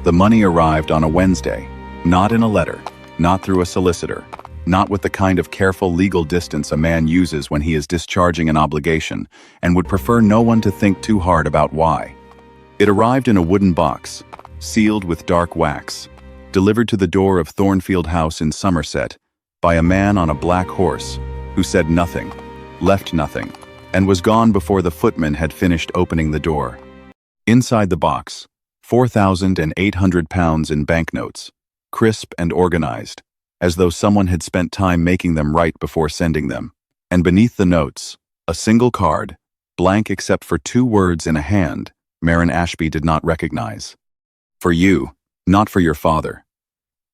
The money arrived on a Wednesday, not in a letter, not through a solicitor, not with the kind of careful legal distance a man uses when he is discharging an obligation and would prefer no one to think too hard about why. It arrived in a wooden box, sealed with dark wax, delivered to the door of Thornfield House in Somerset by a man on a black horse who said nothing, left nothing, and was gone before the footman had finished opening the door. Inside the box, £4,800 in banknotes, crisp and organized, as though someone had spent time making them right before sending them. And beneath the notes, a single card, blank except for 2 words in a hand Marin Ashby did not recognize. For you, not for your father.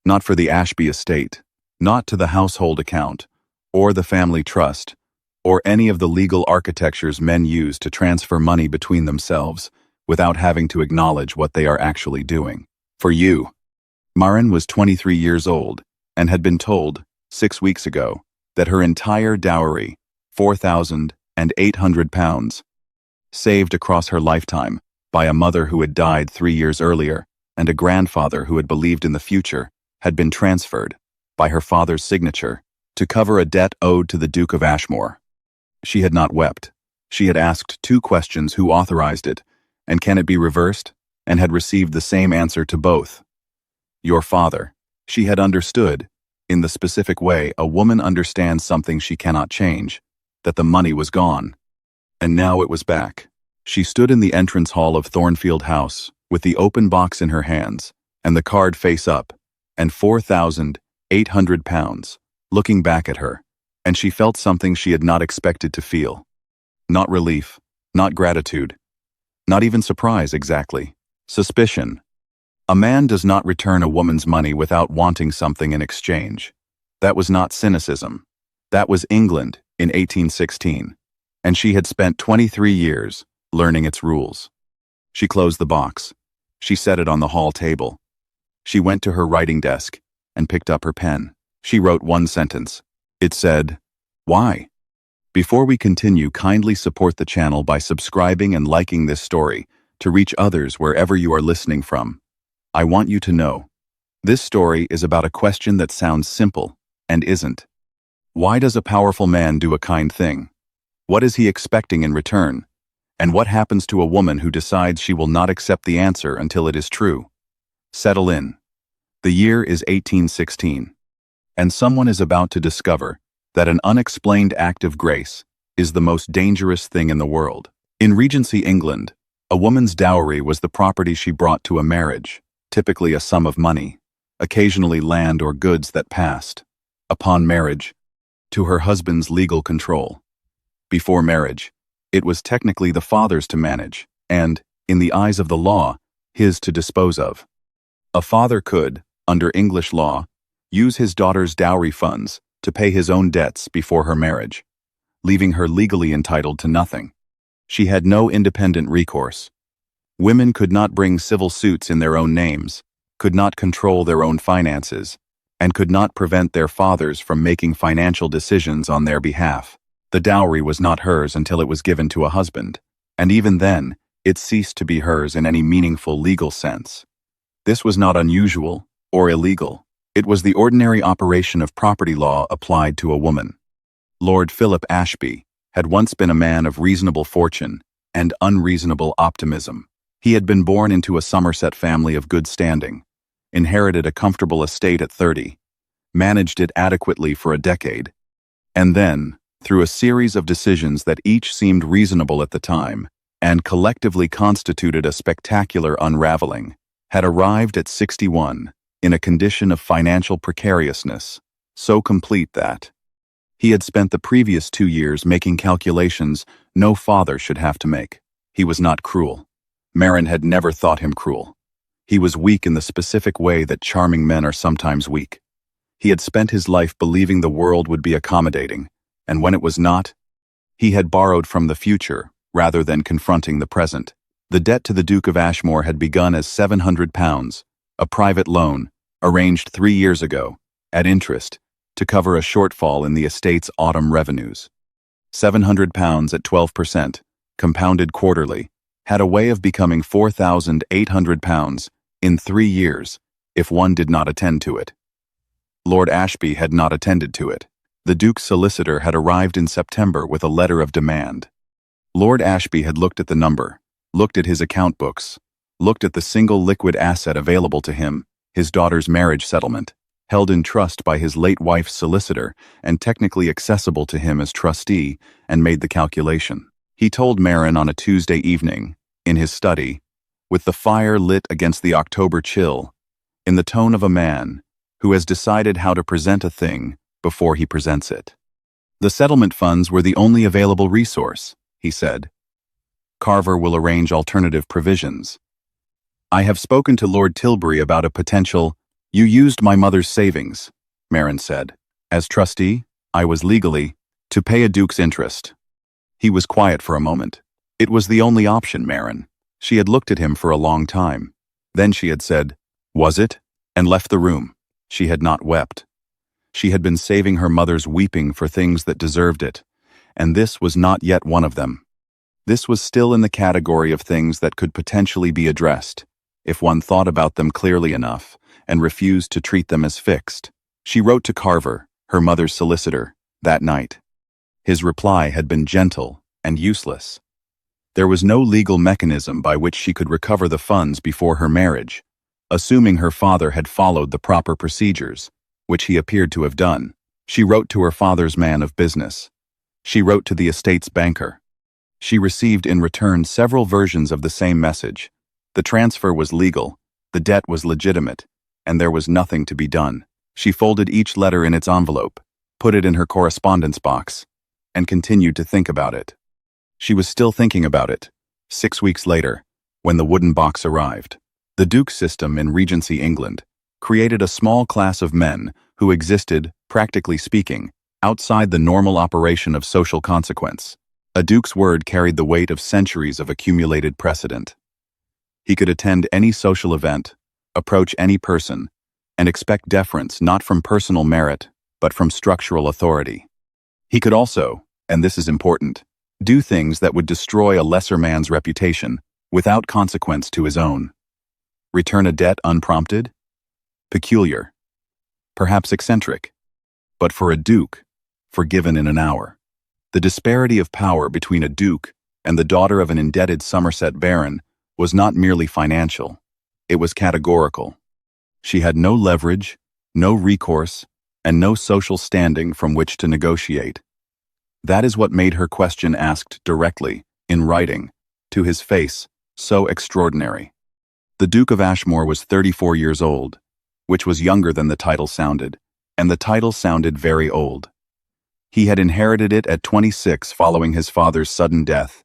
Not for the Ashby estate, not to the household account, or the family trust, or any of the legal architectures men use to transfer money between themselves without having to acknowledge what they are actually doing. For you. Marin was 23 years old and had been told, 6 weeks ago, that her entire dowry, £4,800, saved across her lifetime by a mother who had died 3 years earlier and a grandfather who had believed in the future, had been transferred, by her father's signature, to cover a debt owed to the Duke of Ashmore. She had not wept. She had asked 2 questions: who authorized it, and can it be reversed, and had received the same answer to both. Your father. She had understood, in the specific way a woman understands something she cannot change, that the money was gone. And now it was back. She stood in the entrance hall of Thornfield House, with the open box in her hands, and the card face up, and £4,800, looking back at her, and she felt something she had not expected to feel. Not relief, not gratitude, not even surprise exactly. Suspicion. A man does not return a woman's money without wanting something in exchange. That was not cynicism. That was England in 1816, and she had spent 23 years learning its rules. She closed the box. She set it on the hall table. She went to her writing desk and picked up her pen. She wrote 1 sentence. It said, "Why?" Before we continue, kindly support the channel by subscribing and liking this story to reach others wherever you are listening from. I want you to know, this story is about a question that sounds simple and isn't. Why does a powerful man do a kind thing? What is he expecting in return? And what happens to a woman who decides she will not accept the answer until it is true? Settle in. The year is 1816, and someone is about to discover that an unexplained act of grace is the most dangerous thing in the world. In Regency England, a woman's dowry was the property she brought to a marriage, typically a sum of money, occasionally land or goods that passed, upon marriage, to her husband's legal control. Before marriage, it was technically the father's to manage, and, in the eyes of the law, his to dispose of. A father could, under English law, use his daughter's dowry funds to pay his own debts before her marriage, leaving her legally entitled to nothing. She had no independent recourse. Women could not bring civil suits in their own names, could not control their own finances, and could not prevent their fathers from making financial decisions on their behalf. The dowry was not hers until it was given to a husband, and even then, it ceased to be hers in any meaningful legal sense. This was not unusual or illegal. It was the ordinary operation of property law applied to a woman. Lord Philip Ashby had once been a man of reasonable fortune and unreasonable optimism. He had been born into a Somerset family of good standing, inherited a comfortable estate at 30, managed it adequately for a decade, and then, through a series of decisions that each seemed reasonable at the time and collectively constituted a spectacular unraveling, had arrived at 61 in a condition of financial precariousness, so complete that he had spent the previous 2 years making calculations no father should have to make. He was not cruel. Marin had never thought him cruel. He was weak in the specific way that charming men are sometimes weak. He had spent his life believing the world would be accommodating, and when it was not, he had borrowed from the future rather than confronting the present. The debt to the Duke of Ashmore had begun as £700, a private loan, arranged 3 years ago, at interest, to cover a shortfall in the estate's autumn revenues. £700 at 12%, compounded quarterly, had a way of becoming £4,800 in 3 years, if one did not attend to it. Lord Ashby had not attended to it. The Duke's solicitor had arrived in September with a letter of demand. Lord Ashby had looked at the number, looked at his account books, looked at the single liquid asset available to him, his daughter's marriage settlement, held in trust by his late wife's solicitor and technically accessible to him as trustee, and made the calculation. He told Marin on a Tuesday evening, in his study, with the fire lit against the October chill, in the tone of a man who has decided how to present a thing before he presents it. The settlement funds were the only available resource, he said. Carver will arrange alternative provisions. I have spoken to Lord Tilbury about a potential. You used my mother's savings, Marin said. As trustee, I was legally to pay a duke's interest. He was quiet for a moment. It was the only option, Marin. She had looked at him for a long time. Then she had said, "Was it?" and left the room. She had not wept. She had been saving her mother's weeping for things that deserved it, and this was not yet one of them. This was still in the category of things that could potentially be addressed, if one thought about them clearly enough and refused to treat them as fixed. She wrote to Carver, her mother's solicitor, that night. His reply had been gentle and useless. There was no legal mechanism by which she could recover the funds before her marriage, assuming her father had followed the proper procedures, which he appeared to have done. She wrote to her father's man of business. She wrote to the estate's banker. She received in return several versions of the same message. The transfer was legal, the debt was legitimate, and there was nothing to be done. She folded each letter in its envelope, put it in her correspondence box, and continued to think about it. She was still thinking about it, 6 weeks later, when the wooden box arrived. The Duke's system in Regency England created a small class of men who existed, practically speaking, outside the normal operation of social consequence. A duke's word carried the weight of centuries of accumulated precedent. He could attend any social event, approach any person, and expect deference not from personal merit, but from structural authority. He could also, and this is important, do things that would destroy a lesser man's reputation without consequence to his own. Return a debt unprompted? Peculiar. Perhaps eccentric. But for a duke, forgiven in an hour. The disparity of power between a duke and the daughter of an indebted Somerset baron was not merely financial. It was categorical. She had no leverage, no recourse, and no social standing from which to negotiate. That is what made her question asked directly, in writing, to his face, so extraordinary. The Duke of Ashmore was 34 years old, which was younger than the title sounded, and the title sounded very old. He had inherited it at 26 following his father's sudden death,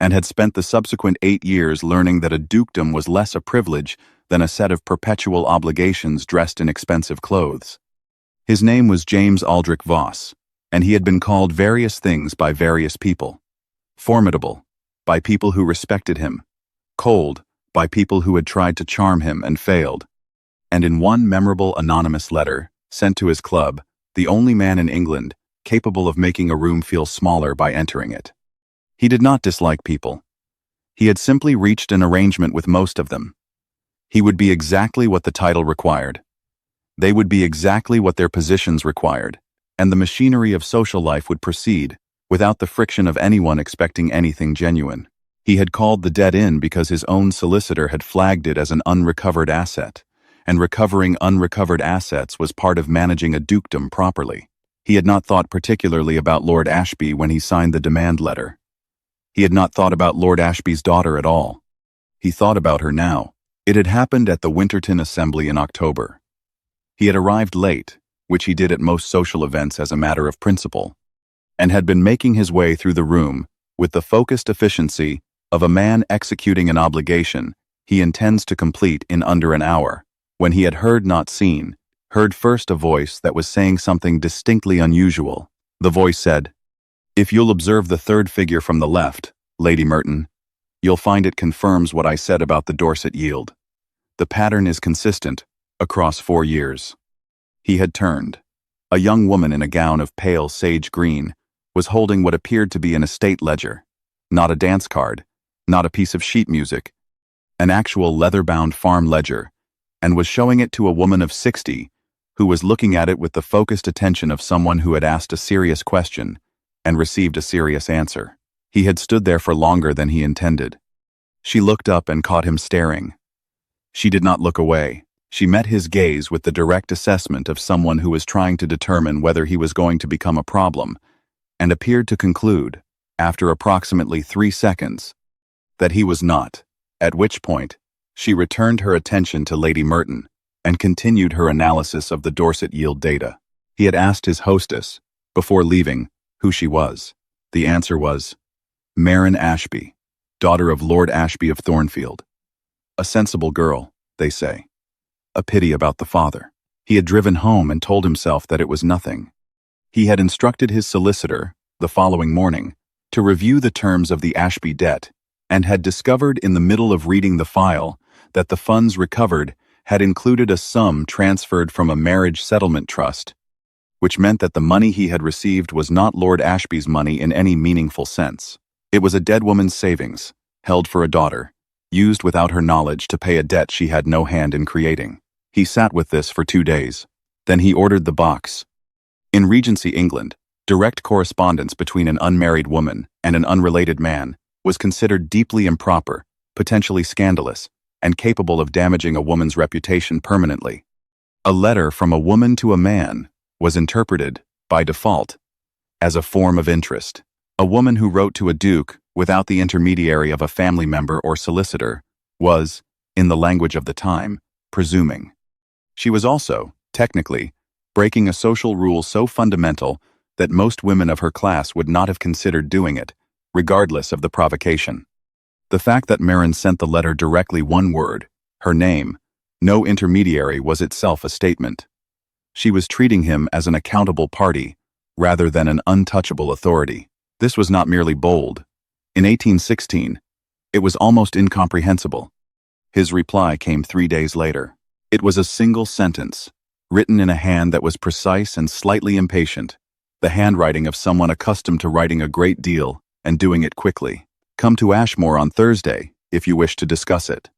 and had spent the subsequent 8 years learning that a dukedom was less a privilege than a set of perpetual obligations dressed in expensive clothes. His name was James Aldrich Voss, and he had been called various things by various people. Formidable, by people who respected him. Cold, by people who had tried to charm him and failed. And in one memorable anonymous letter, sent to his club, the only man in England capable of making a room feel smaller by entering it. He did not dislike people. He had simply reached an arrangement with most of them. He would be exactly what the title required. They would be exactly what their positions required, and the machinery of social life would proceed, without the friction of anyone expecting anything genuine. He had called the debt in because his own solicitor had flagged it as an unrecovered asset, and recovering unrecovered assets was part of managing a dukedom properly. He had not thought particularly about Lord Ashby when he signed the demand letter. He had not thought about Lord Ashby's daughter at all. He thought about her now. It had happened at the Winterton Assembly in October. He had arrived late, which he did at most social events as a matter of principle, and had been making his way through the room with the focused efficiency of a man executing an obligation he intends to complete in under an hour, when he had heard not seen, heard first a voice that was saying something distinctly unusual. The voice said, "If you'll observe the third figure from the left, Lady Merton, you'll find it confirms what I said about the Dorset yield. The pattern is consistent across 4 years." He had turned. A young woman in a gown of pale sage green was holding what appeared to be an estate ledger, not a dance card, not a piece of sheet music, an actual leather-bound farm ledger, and was showing it to a woman of 60 who was looking at it with the focused attention of someone who had asked a serious question and received a serious answer. He had stood there for longer than he intended. She looked up and caught him staring. She did not look away. She met his gaze with the direct assessment of someone who was trying to determine whether he was going to become a problem, and appeared to conclude, after approximately 3 seconds, that he was not, at which point, she returned her attention to Lady Merton and continued her analysis of the Dorset yield data. He had asked his hostess, before leaving, who she was. The answer was, Maren Ashby, daughter of Lord Ashby of Thornfield. A sensible girl, they say. A pity about the father. He had driven home and told himself that it was nothing. He had instructed his solicitor, the following morning, to review the terms of the Ashby debt, and had discovered in the middle of reading the file that the funds recovered had included a sum transferred from a marriage settlement trust, which meant that the money he had received was not Lord Ashby's money in any meaningful sense. It was a dead woman's savings, held for a daughter, used without her knowledge to pay a debt she had no hand in creating. He sat with this for 2 days. Then he ordered the box. In Regency England, direct correspondence between an unmarried woman and an unrelated man was considered deeply improper, potentially scandalous, and capable of damaging a woman's reputation permanently. A letter from a woman to a man was interpreted, by default, as a form of interest. A woman who wrote to a duke without the intermediary of a family member or solicitor was, in the language of the time, presuming. She was also, technically, breaking a social rule so fundamental that most women of her class would not have considered doing it, regardless of the provocation. The fact that Maren sent the letter directly one word, her name, no intermediary, was itself a statement. She was treating him as an accountable party, rather than an untouchable authority. This was not merely bold. In 1816, it was almost incomprehensible. His reply came 3 days later. It was a single sentence, written in a hand that was precise and slightly impatient, the handwriting of someone accustomed to writing a great deal and doing it quickly. Come to Ashmore on Thursday, if you wish to discuss it.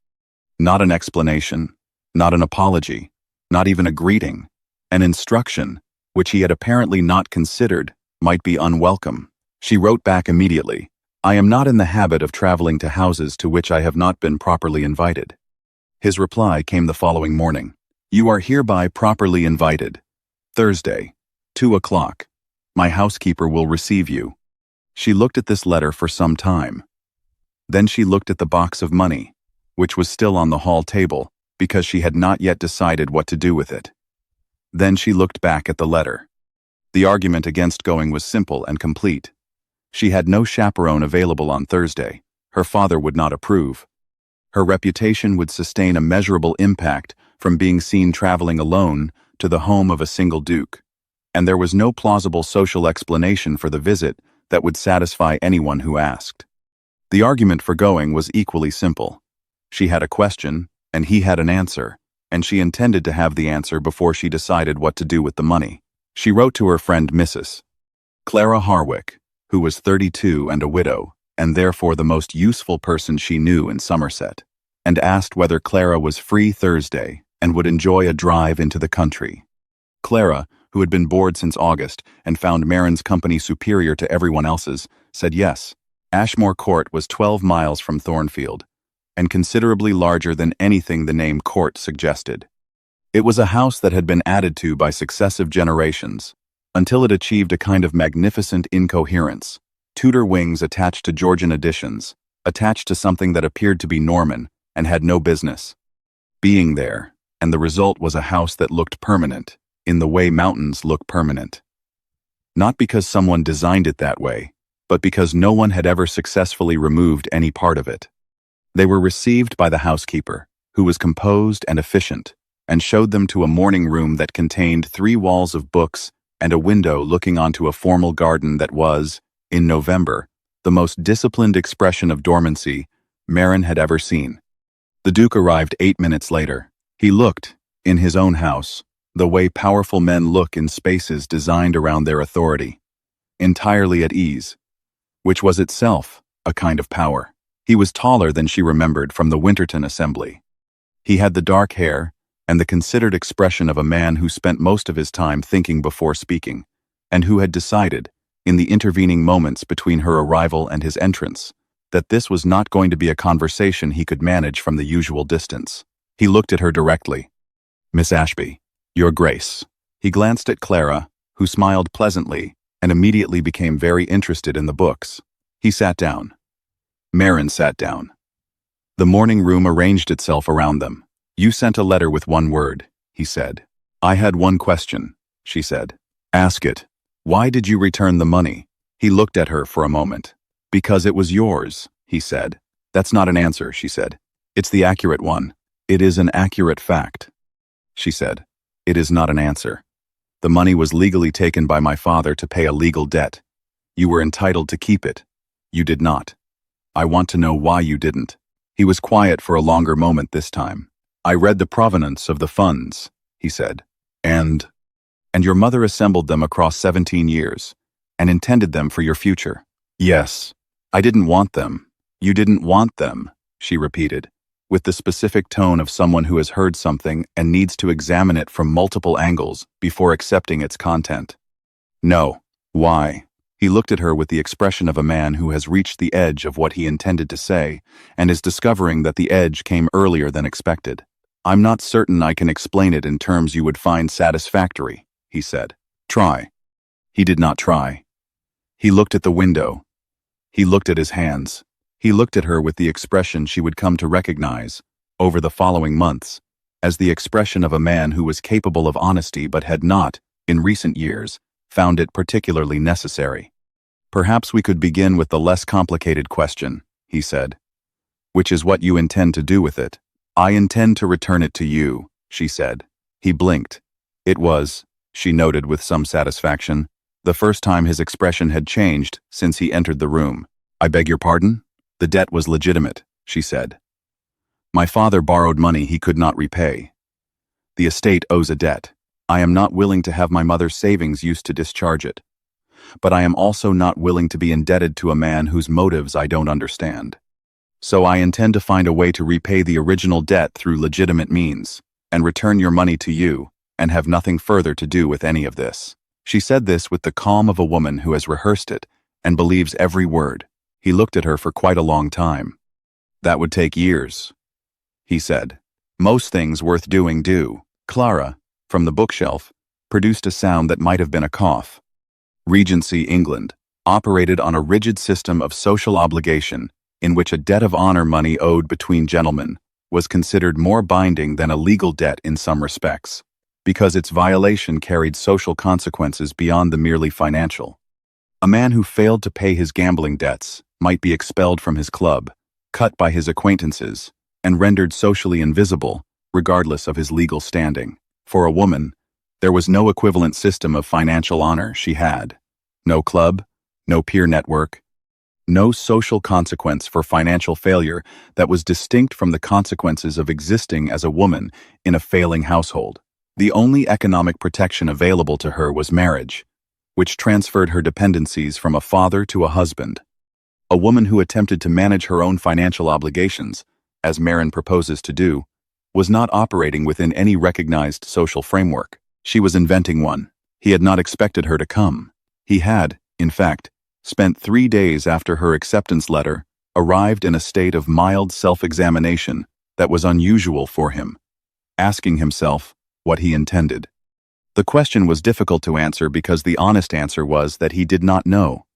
Not an explanation, not an apology, not even a greeting. An instruction, which he had apparently not considered, might be unwelcome. She wrote back immediately, I am not in the habit of traveling to houses to which I have not been properly invited. His reply came the following morning. You are hereby properly invited. Thursday, 2 o'clock. My housekeeper will receive you. She looked at this letter for some time. Then she looked at the box of money, which was still on the hall table, because she had not yet decided what to do with it. Then she looked back at the letter. The argument against going was simple and complete. She had no chaperone available on Thursday. Her father would not approve. Her reputation would sustain a measurable impact from being seen traveling alone to the home of a single duke, and there was no plausible social explanation for the visit that would satisfy anyone who asked. The argument for going was equally simple. She had a question, and he had an answer, and she intended to have the answer before she decided what to do with the money. She wrote to her friend Mrs. Clara Harwick, who was 32 and a widow, and therefore the most useful person she knew in Somerset, and asked whether Clara was free Thursday and would enjoy a drive into the country. Clara, who had been bored since August and found Maren's company superior to everyone else's, said yes. Ashmore Court was 12 miles from Thornfield, and considerably larger than anything the name Court suggested. It was a house that had been added to by successive generations, until it achieved a kind of magnificent incoherence. Tudor wings attached to Georgian additions, attached to something that appeared to be Norman and had no business being there, and the result was a house that looked permanent, in the way mountains look permanent. Not because someone designed it that way, but because no one had ever successfully removed any part of it. They were received by the housekeeper, who was composed and efficient, and showed them to a morning room that contained 3 walls of books and a window looking onto a formal garden that was, in November, the most disciplined expression of dormancy Maren had ever seen. The Duke arrived 8 minutes later. He looked, in his own house, the way powerful men look in spaces designed around their authority, entirely at ease, which was itself a kind of power. He was taller than she remembered from the Winterton assembly. He had the dark hair and the considered expression of a man who spent most of his time thinking before speaking, and who had decided, in the intervening moments between her arrival and his entrance, that this was not going to be a conversation he could manage from the usual distance. He looked at her directly. "Miss Ashby, Your Grace." He glanced at Clara, who smiled pleasantly and immediately became very interested in the books. He sat down. Marin sat down. The morning room arranged itself around them. "You sent a letter with one word," he said. "I had one question," she said. "Ask it. Why did you return the money?" He looked at her for a moment. "Because it was yours," he said. "That's not an answer," she said. "It's the accurate one. It is an accurate fact." She said, "It is not an answer. The money was legally taken by my father to pay a legal debt. You were entitled to keep it. You did not. I want to know why you didn't." He was quiet for a longer moment this time. "I read the provenance of the funds," he said. And your mother assembled them across 17 years, and intended them for your future." "Yes. I didn't want them." "You didn't want them," she repeated, with the specific tone of someone who has heard something and needs to examine it from multiple angles before accepting its content. "No. Why?" He looked at her with the expression of a man who has reached the edge of what he intended to say and is discovering that the edge came earlier than expected. "I'm not certain I can explain it in terms you would find satisfactory," he said. "Try." He did not try. He looked at the window. He looked at his hands. He looked at her with the expression she would come to recognize, over the following months, as the expression of a man who was capable of honesty but had not, in recent years, found it particularly necessary. "Perhaps we could begin with the less complicated question," he said. "Which is what you intend to do with it." "I intend to return it to you," she said. He blinked. It was, she noted with some satisfaction, the first time his expression had changed since he entered the room. "I beg your pardon?" "The debt was legitimate," she said. "My father borrowed money he could not repay. The estate owes a debt. I am not willing to have my mother's savings used to discharge it. But I am also not willing to be indebted to a man whose motives I don't understand. So I intend to find a way to repay the original debt through legitimate means, and return your money to you, and have nothing further to do with any of this." She said this with the calm of a woman who has rehearsed it and believes every word. He looked at her for quite a long time. "That would take years," he said. "Most things worth doing do." Clara, from the bookshelf, produced a sound that might have been a cough. Regency England operated on a rigid system of social obligation in which a debt of honor money owed between gentlemen was considered more binding than a legal debt in some respects, because its violation carried social consequences beyond the merely financial. A man who failed to pay his gambling debts might be expelled from his club, cut by his acquaintances, and rendered socially invisible, regardless of his legal standing. For a woman, there was no equivalent system of financial honor she had. No club, no peer network, no social consequence for financial failure that was distinct from the consequences of existing as a woman in a failing household. The only economic protection available to her was marriage, which transferred her dependencies from a father to a husband. A woman who attempted to manage her own financial obligations, as Marin proposes to do, was not operating within any recognized social framework. She was inventing one. He had not expected her to come. He had, in fact, spent 3 days after her acceptance letter, arrived in a state of mild self-examination that was unusual for him, asking himself what he intended. The question was difficult to answer because the honest answer was that he did not know,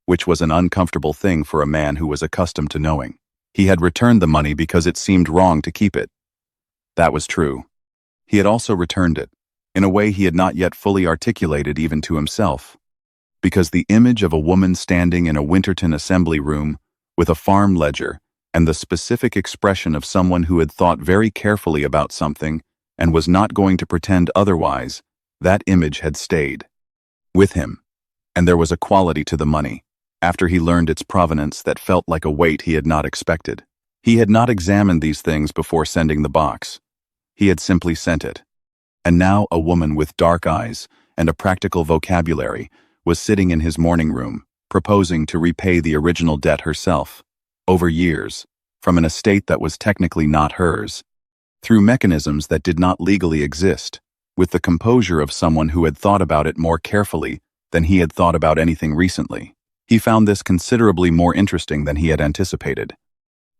which was an uncomfortable thing for a man who was accustomed to knowing. He had returned the money because it seemed wrong to keep it. That was true. He had also returned it, in a way he had not yet fully articulated even to himself, because the image of a woman standing in a Winterton assembly room with a farm ledger and the specific expression of someone who had thought very carefully about something and was not going to pretend otherwise, that image had stayed with him. And there was a quality to the money, after he learned its provenance, that felt like a weight he had not expected. He had not examined these things before sending the box. He had simply sent it. And now a woman with dark eyes and a practical vocabulary was sitting in his morning room, proposing to repay the original debt herself. over years, from an estate that was technically not hers, through mechanisms that did not legally exist, with the composure of someone who had thought about it more carefully than he had thought about anything recently. He found this considerably more interesting than he had anticipated.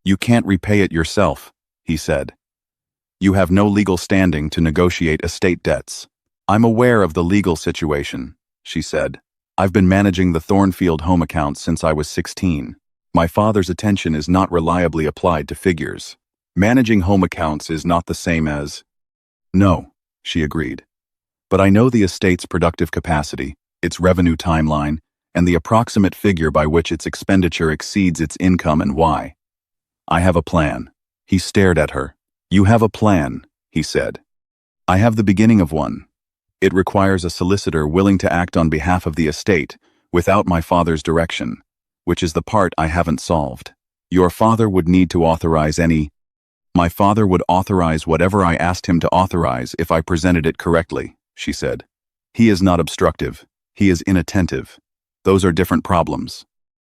"You can't repay it yourself," he said. "You have no legal standing to negotiate estate debts." "I'm aware of the legal situation," she said. "I've been managing the Thornfield home account since I was 16. My father's attention is not reliably applied to figures. Managing home accounts is not the same as—" "No," she agreed. "But I know the estate's productive capacity, its revenue timeline, and the approximate figure by which its expenditure exceeds its income and why. I have a plan." He stared at her. "You have a plan," he said. "I have the beginning of one. It requires a solicitor willing to act on behalf of the estate without my father's direction, which is the part I haven't solved. Your father would need to authorize any— My father would authorize whatever I asked him to authorize if I presented it correctly," she said. "He is not obstructive. He is inattentive. Those are different problems."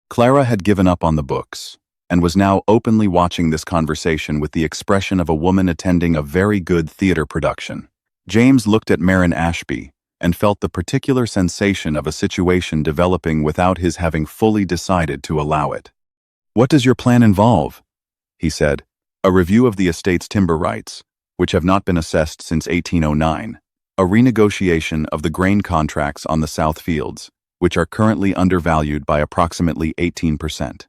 Clara had given up on the books and was now openly watching this conversation with the expression of a woman attending a very good theater production. James looked at Marin Ashby and felt the particular sensation of a situation developing without his having fully decided to allow it. "What does your plan involve?" he said. "A review of the estate's timber rights, which have not been assessed since 1809, a renegotiation of the grain contracts on the South Fields, which are currently undervalued by approximately 18%,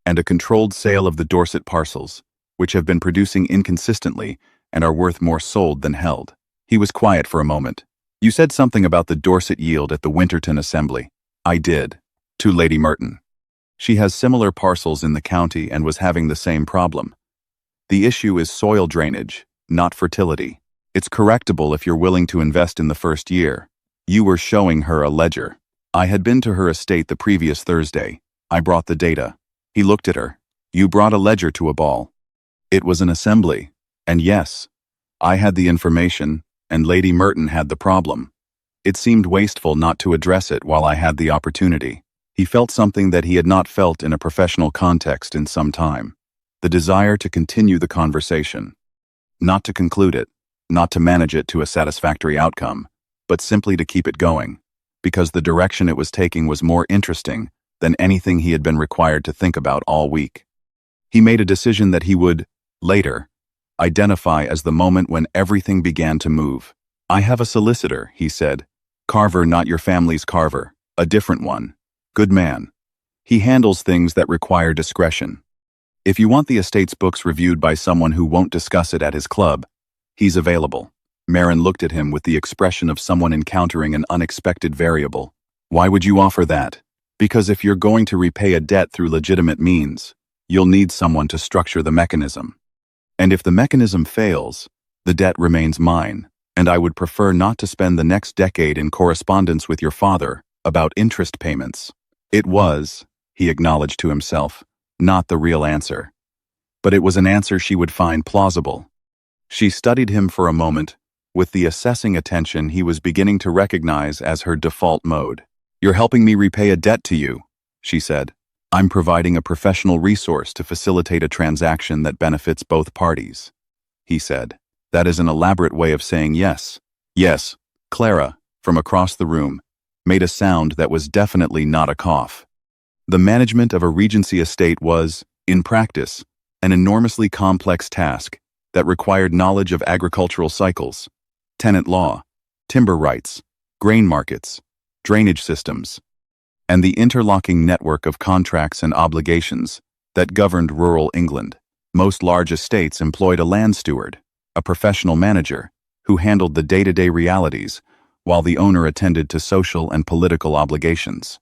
and a controlled sale of the Dorset parcels, which have been producing inconsistently and are worth more sold than held." He was quiet for a moment. "You said something about the Dorset yield at the Winterton Assembly." "I did. To Lady Merton. She has similar parcels in the county and was having the same problem. The issue is soil drainage, not fertility. It's correctable if you're willing to invest in the first year." You were showing her a ledger. "I had been to her estate the previous Thursday. I brought the data." He looked at her. "You brought a ledger to a ball." "It was an assembly. And yes, I had the information, and Lady Merton had the problem. It seemed wasteful not to address it while I had the opportunity." He felt something that he had not felt in a professional context in some time. The desire to continue the conversation. Not to conclude it, not to manage it to a satisfactory outcome, but simply to keep it going, because the direction it was taking was more interesting than anything he had been required to think about all week. He made a decision that he would, later, identify as the moment when everything began to move. "I have a solicitor," he said. "Carver, not your family's Carver, a different one. Good man. He handles things that require discretion. If you want the estate's books reviewed by someone who won't discuss it at his club, he's available." Marin looked at him with the expression of someone encountering an unexpected variable. "Why would you offer that?" "Because if you're going to repay a debt through legitimate means, you'll need someone to structure the mechanism. And if the mechanism fails, the debt remains mine, and I would prefer not to spend the next decade in correspondence with your father about interest payments." It was, he acknowledged to himself, not the real answer. But it was an answer she would find plausible. She studied him for a moment, with the assessing attention he was beginning to recognize as her default mode. "You're helping me repay a debt to you," she said. "I'm providing a professional resource to facilitate a transaction that benefits both parties," he said. "That is an elaborate way of saying yes." "Yes." Clara, from across the room, made a sound that was definitely not a cough. The management of a Regency estate was, in practice, an enormously complex task that required knowledge of agricultural cycles, tenant law, timber rights, grain markets, drainage systems, and the interlocking network of contracts and obligations that governed rural England. Most large estates employed a land steward, a professional manager, who handled the day-to-day realities, while the owner attended to social and political obligations.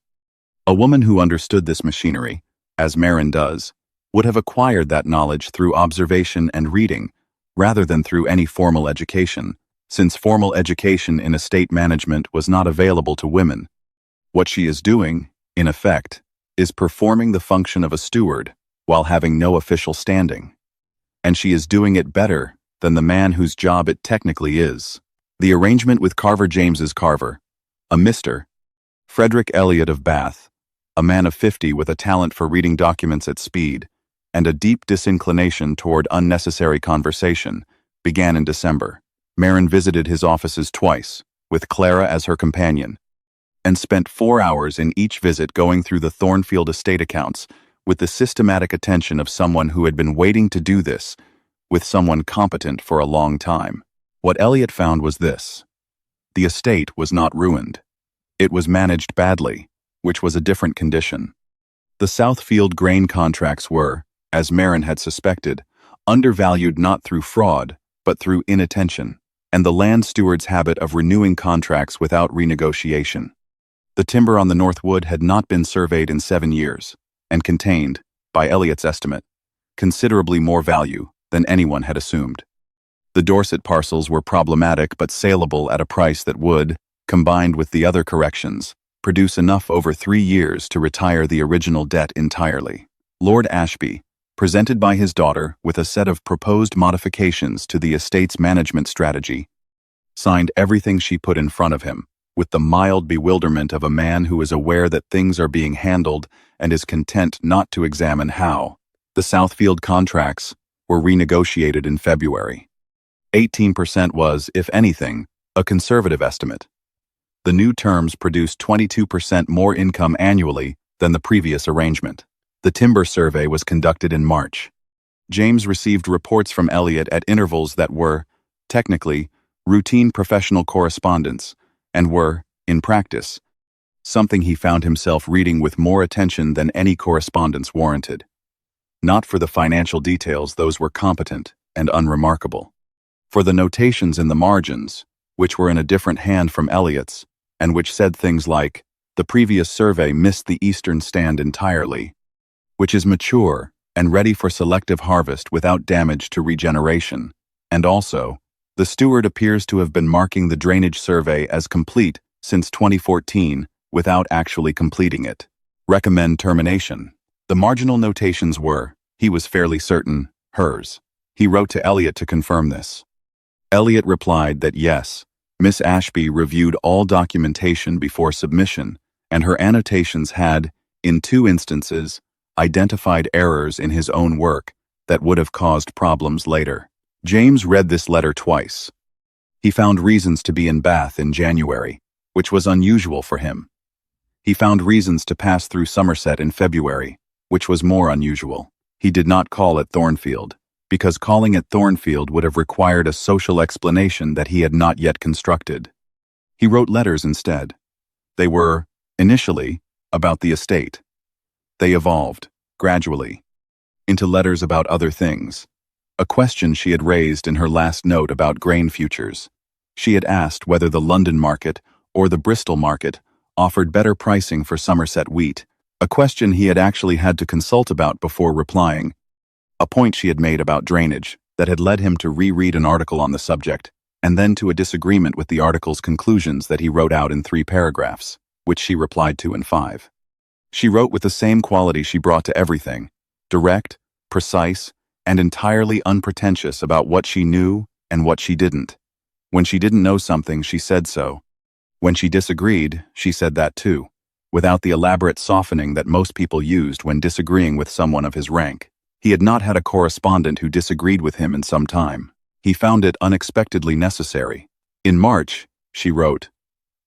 A woman who understood this machinery, as Marin does, would have acquired that knowledge through observation and reading, rather than through any formal education, since formal education in estate management was not available to women. What she is doing, in effect, is performing the function of a steward while having no official standing. And she is doing it better than the man whose job it technically is. The arrangement with Carver James's Carver, a Mr. Frederick Elliot of Bath, a man of 50 with a talent for reading documents at speed, and a deep disinclination toward unnecessary conversation began in December. Marin visited his offices twice, with Clara as her companion, and spent 4 hours in each visit going through the Thornfield estate accounts with the systematic attention of someone who had been waiting to do this with someone competent for a long time. What Elliot found was this: the estate was not ruined. It was managed badly, which was a different condition. The Southfield grain contracts were, as Marin had suspected, undervalued not through fraud, but through inattention, and the land steward's habit of renewing contracts without renegotiation. The timber on the North Wood had not been surveyed in 7 years, and contained, by Elliot's estimate, considerably more value than anyone had assumed. The Dorset parcels were problematic but saleable at a price that would, combined with the other corrections, produce enough over 3 years to retire the original debt entirely. Lord Ashby, presented by his daughter with a set of proposed modifications to the estate's management strategy, signed everything she put in front of him, with the mild bewilderment of a man who is aware that things are being handled and is content not to examine how. The Southfield contracts were renegotiated in February. 18% was, if anything, a conservative estimate. The new terms produced 22% more income annually than the previous arrangement. The timber survey was conducted in March. James received reports from Elliot at intervals that were, technically, routine professional correspondence, and were, in practice, something he found himself reading with more attention than any correspondence warranted. Not for the financial details, those were competent and unremarkable. For the notations in the margins, which were in a different hand from Elliot's, and which said things like, "The previous survey missed the eastern stand entirely," which is mature and ready for selective harvest without damage to regeneration, and also, the steward appears to have been marking the drainage survey as complete since 2014 without actually completing it. Recommend termination. The marginal notations were, he was fairly certain, hers. He wrote to Elliot to confirm this. Elliot replied that yes, Miss Ashby reviewed all documentation before submission, and her annotations had, in 2 instances, identified errors in his own work that would have caused problems later. James read this letter twice. He found reasons to be in Bath in January, which was unusual for him. He found reasons to pass through Somerset in February, which was more unusual. He did not call at Thornfield, because calling at Thornfield would have required a social explanation that he had not yet constructed. He wrote letters instead. They were, initially, about the estate. They evolved, gradually, into letters about other things. A question she had raised in her last note about grain futures. She had asked whether the London market or the Bristol market offered better pricing for Somerset wheat, a question he had actually had to consult about before replying, a point she had made about drainage that had led him to reread an article on the subject, and then to a disagreement with the article's conclusions that he wrote out in 3 paragraphs, which she replied to in 5. She wrote with the same quality she brought to everything, direct, precise, and entirely unpretentious about what she knew and what she didn't. When she didn't know something, she said so. When she disagreed, she said that too, without the elaborate softening that most people used when disagreeing with someone of his rank. He had not had a correspondent who disagreed with him in some time. He found it unexpectedly necessary. In March, she wrote,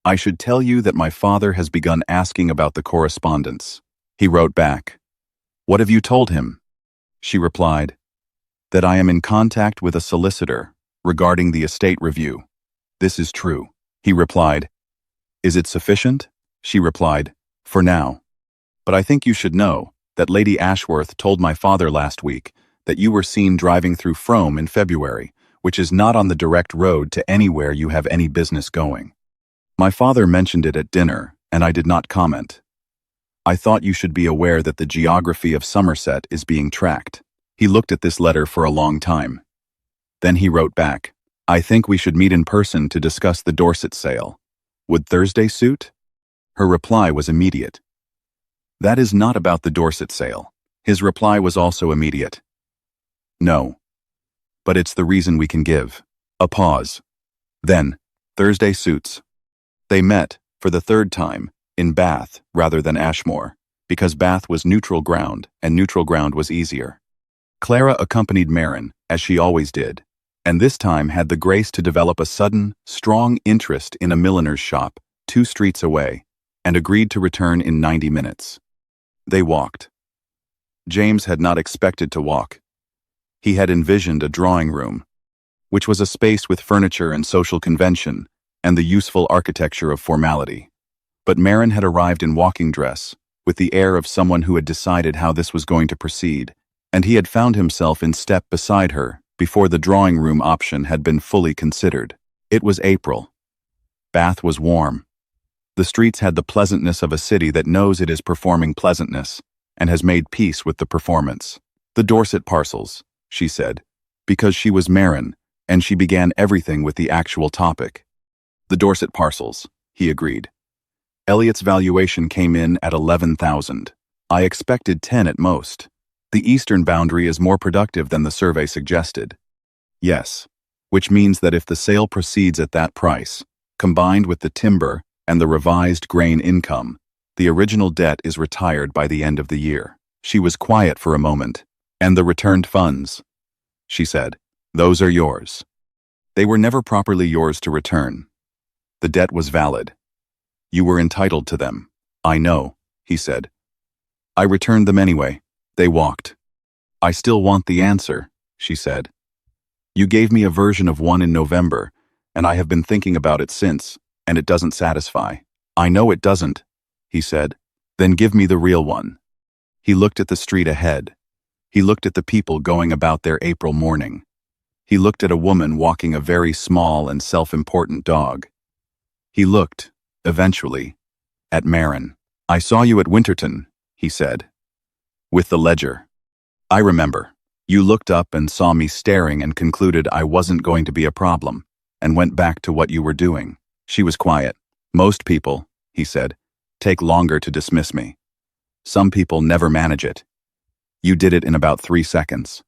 "I should tell you that my father has begun asking about the correspondence." He wrote back, "What have you told him?" She replied, "That I am in contact with a solicitor regarding the estate review. This is true." He replied, "Is it sufficient?" She replied, "For now. But I think you should know that Lady Ashworth told my father last week that you were seen driving through Frome in February, which is not on the direct road to anywhere you have any business going. My father mentioned it at dinner, and I did not comment. I thought you should be aware that the geography of Somerset is being tracked." He looked at this letter for a long time. Then he wrote back, "I think we should meet in person to discuss the Dorset sale. Would Thursday suit?" Her reply was immediate. "That is not about the Dorset sale." His reply was also immediate. "No. But it's the reason we can give." A pause. Then, "Thursday suits." They met, for the 3rd time, in Bath rather than Ashmore, because Bath was neutral ground and neutral ground was easier. Clara accompanied Marin, as she always did, and this time had the grace to develop a sudden, strong interest in a milliner's shop 2 streets away, and agreed to return in 90 minutes. They walked. James had not expected to walk. He had envisioned a drawing room, which was a space with furniture and social convention, and the useful architecture of formality. But Marin had arrived in walking dress, with the air of someone who had decided how this was going to proceed, and he had found himself in step beside her before the drawing room option had been fully considered. It was April. Bath was warm. The streets had the pleasantness of a city that knows it is performing pleasantness, and has made peace with the performance. The Dorset parcels, she said, because she was Marin, and she began everything with the actual topic. The Dorset parcels, he agreed. Elliot's valuation came in at 11,000. I expected 10 at most. The eastern boundary is more productive than the survey suggested. Yes, which means that if the sale proceeds at that price, combined with the timber and the revised grain income, the original debt is retired by the end of the year. She was quiet for a moment. And the returned funds, she said, those are yours. They were never properly yours to return. The debt was valid. You were entitled to them. I know, he said. I returned them anyway. They walked. I still want the answer, she said. You gave me a version of one in November, and I have been thinking about it since, and it doesn't satisfy. I know it doesn't, he said. Then give me the real one. He looked at the street ahead. He looked at the people going about their April morning. He looked at a woman walking a very small and self-important dog. He looked, eventually, at Marin. I saw you at Winterton, he said. With the ledger. I remember. You looked up and saw me staring and concluded I wasn't going to be a problem, and went back to what you were doing. She was quiet. Most people, he said, take longer to dismiss me. Some people never manage it. You did it in about 3 seconds.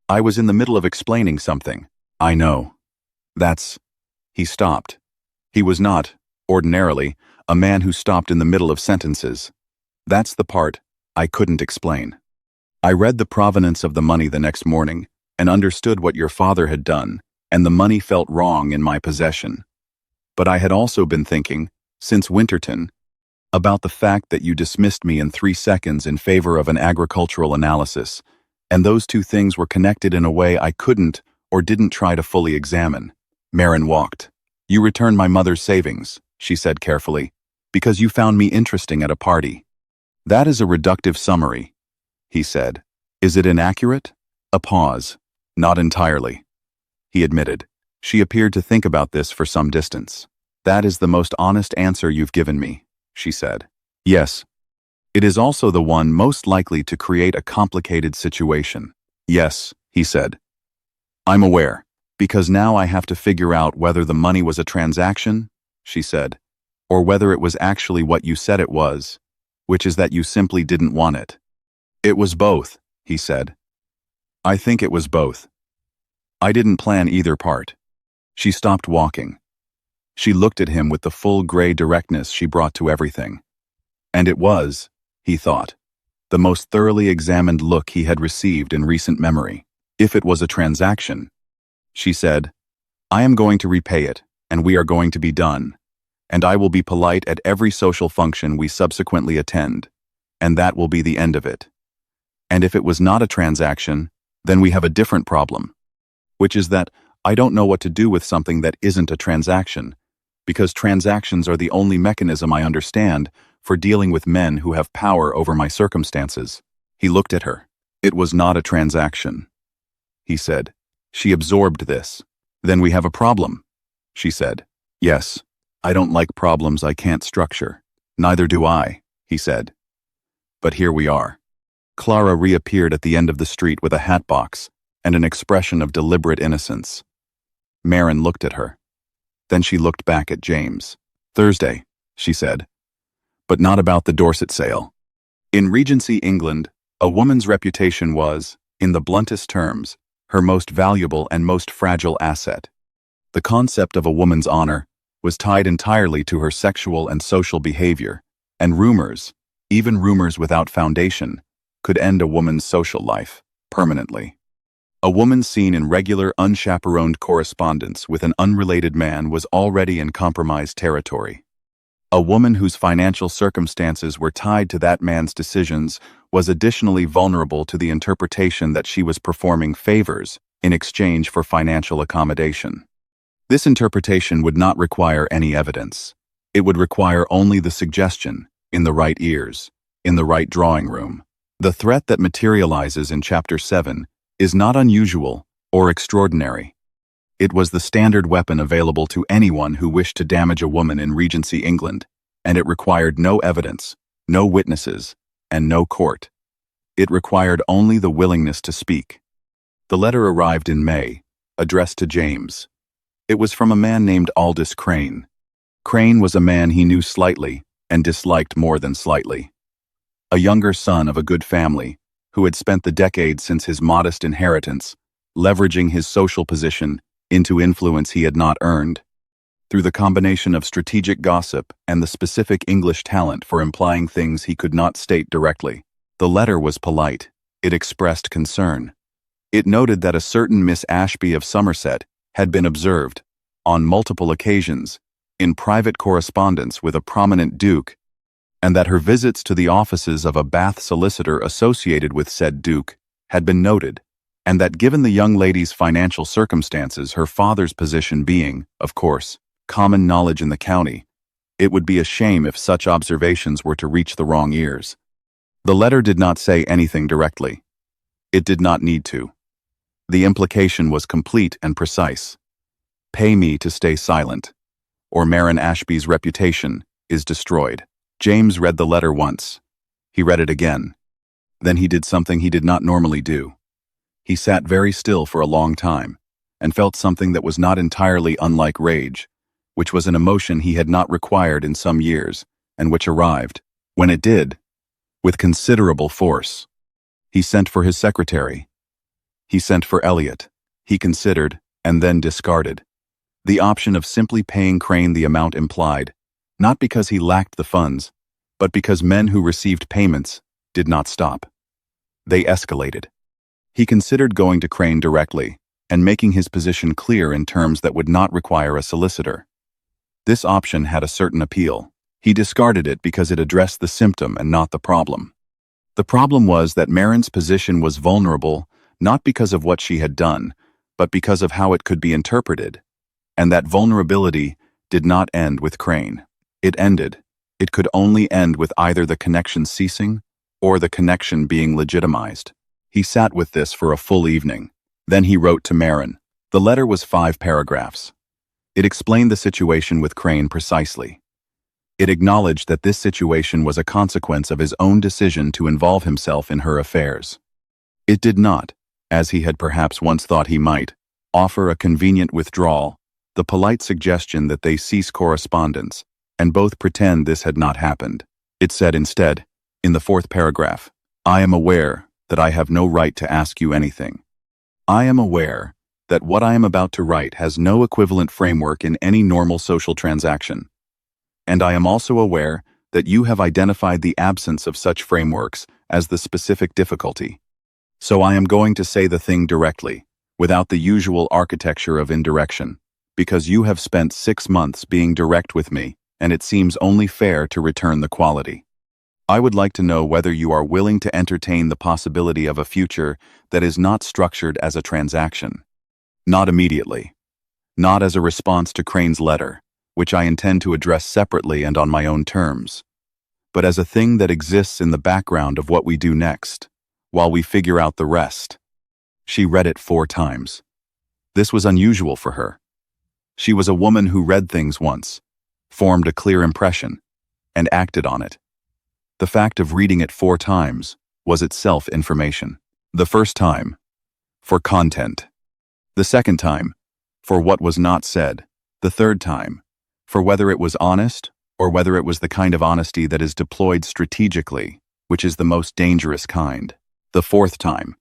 I was in the middle of explaining something. I know. That's... He stopped. He was not, ordinarily, a man who stopped in the middle of sentences. That's the part I couldn't explain. I read the provenance of the money the next morning and understood what your father had done, and the money felt wrong in my possession. But I had also been thinking, since Winterton, about the fact that you dismissed me in 3 seconds in favor of an agricultural analysis, and those two things were connected in a way I couldn't or didn't try to fully examine. Marin walked. You returned my mother's savings, she said carefully, because you found me interesting at a party. That is a reductive summary, he said. Is it inaccurate? A pause. Not entirely, he admitted. She appeared to think about this for some distance. That is the most honest answer you've given me, she said. Yes. It is also the one most likely to create a complicated situation. Yes, he said. I'm aware, because now I have to figure out whether the money was a transaction, she said, or whether it was actually what you said it was, which is that you simply didn't want it. It was both, he said. I think it was both. I didn't plan either part. She stopped walking. She looked at him with the full gray directness she brought to everything. And it was, he thought, the most thoroughly examined look he had received in recent memory. If it was a transaction, she said, I am going to repay it, and we are going to be done. And I will be polite at every social function we subsequently attend, and that will be the end of it. And if it was not a transaction, then we have a different problem, which is that I don't know what to do with something that isn't a transaction, because transactions are the only mechanism I understand for dealing with men who have power over my circumstances. He looked at her. It was not a transaction, he said. She absorbed this. Then we have a problem, she said. Yes, I don't like problems I can't structure. Neither do I, he said. But here we are. Clara reappeared at the end of the street with a hat box and an expression of deliberate innocence. Marin looked at her. Then she looked back at James. Thursday, she said. But not about the Dorset sale. In Regency England, a woman's reputation was, in the bluntest terms, her most valuable and most fragile asset. The concept of a woman's honor was tied entirely to her sexual and social behavior, and rumors, even rumors without foundation, could end a woman's social life. permanently. A woman seen in regular, unchaperoned correspondence with an unrelated man was already in compromised territory. A woman whose financial circumstances were tied to that man's decisions was additionally vulnerable to the interpretation that she was performing favors in exchange for financial accommodation. This interpretation would not require any evidence. It would require only the suggestion, in the right ears, in the right drawing room. The threat that materializes in Chapter 7 is not unusual or extraordinary. It was the standard weapon available to anyone who wished to damage a woman in Regency England, and it required no evidence, no witnesses, and no court. It required only the willingness to speak. The letter arrived in May, addressed to James. It was from a man named Aldous Crane. Crane was a man he knew slightly and disliked more than slightly. A younger son of a good family, who had spent the decades since his modest inheritance, leveraging his social position into influence he had not earned. Through the combination of strategic gossip and the specific English talent for implying things he could not state directly, the letter was polite. It expressed concern. It noted that a certain Miss Ashby of Somerset had been observed, on multiple occasions, in private correspondence with a prominent duke, and that her visits to the offices of a Bath solicitor associated with said duke had been noted, and that given the young lady's financial circumstances, her father's position being, of course, common knowledge in the county, it would be a shame if such observations were to reach the wrong ears. The letter did not say anything directly. It did not need to. The implication was complete and precise. Pay me to stay silent, or Marin Ashby's reputation is destroyed. James read the letter once. He read it again. Then he did something he did not normally do. He sat very still for a long time, and felt something that was not entirely unlike rage, which was an emotion he had not required in some years, and which arrived, when it did, with considerable force. He sent for his secretary. He sent for Elliot. He considered, and then discarded, the option of simply paying Crane the amount implied, not because he lacked the funds, but because men who received payments did not stop. They escalated. He considered going to Crane directly and making his position clear in terms that would not require a solicitor. This option had a certain appeal. He discarded it because it addressed the symptom and not the problem. The problem was that Marin's position was vulnerable not because of what she had done, but because of how it could be interpreted, and that vulnerability did not end with Crane. It could only end with either the connection ceasing or the connection being legitimized. He sat with this for a full evening. Then he wrote to Marin. The letter was 5 paragraphs. It explained the situation with Crane precisely. It acknowledged that this situation was a consequence of his own decision to involve himself in her affairs. It did not, as he had perhaps once thought he might, offer a convenient withdrawal, the polite suggestion that they cease correspondence, and both pretend this had not happened. It said instead, in the 4th paragraph, I am aware that I have no right to ask you anything. I am aware that what I am about to write has no equivalent framework in any normal social transaction. And I am also aware that you have identified the absence of such frameworks as the specific difficulty. So I am going to say the thing directly, without the usual architecture of indirection, because you have spent 6 months being direct with me, and it seems only fair to return the quality. I would like to know whether you are willing to entertain the possibility of a future that is not structured as a transaction. Not immediately. Not as a response to Crane's letter, which I intend to address separately and on my own terms, but as a thing that exists in the background of what we do next, while we figure out the rest. She read it 4 times. This was unusual for her. She was a woman who read things once, formed a clear impression, and acted on it. The fact of reading it 4 times was itself information. The first time, for content. The second time, for what was not said. The third time, for whether it was honest or whether it was the kind of honesty that is deployed strategically, which is the most dangerous kind. The 4th time,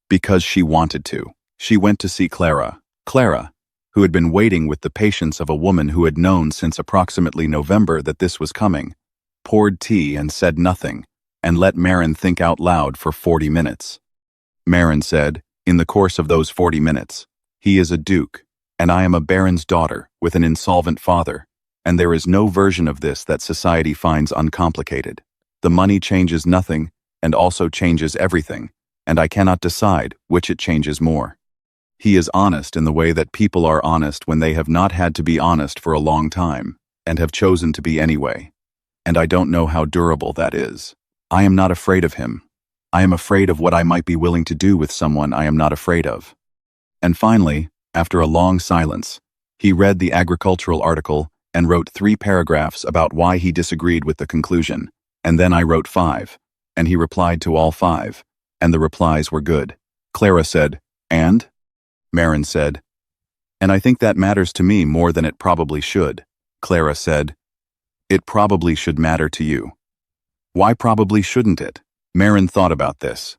because she wanted to. She went to see Clara, who had been waiting with the patience of a woman who had known since approximately November that this was coming, poured tea and said nothing, and let Marin think out loud for 40 minutes. Marin said, in the course of those 40 minutes. He is a duke, and I am a baron's daughter with an insolvent father, and there is no version of this that society finds uncomplicated. The money changes nothing, and also changes everything, and I cannot decide which it changes more. He is honest in the way that people are honest when they have not had to be honest for a long time, and have chosen to be anyway. And I don't know how durable that is. I am not afraid of him. I am afraid of what I might be willing to do with someone I am not afraid of. And finally, after a long silence, he read the agricultural article and wrote 3 paragraphs about why he disagreed with the conclusion, and then I wrote 5, and he replied to all 5, and the replies were good. Clara said, "And?" Marin said, "And I think that matters to me more than it probably should." Clara said, "It probably should matter to you." "Why probably shouldn't it?" Marin thought about this.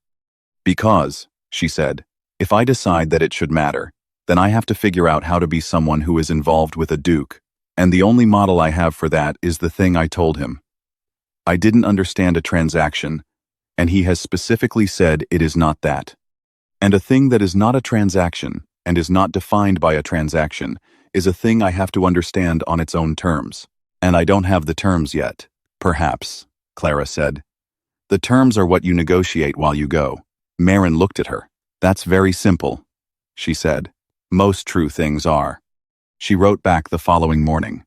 "Because," she said, "if I decide that it should matter, then I have to figure out how to be someone who is involved with a duke, and the only model I have for that is the thing I told him. I didn't understand a transaction, and he has specifically said it is not that. And a thing that is not a transaction, and is not defined by a transaction, is a thing I have to understand on its own terms. And I don't have the terms yet." "Perhaps," Clara said. "The terms are what you negotiate while you go." Marin looked at her. "That's very simple," she said. "Most true things are." She wrote back the following morning.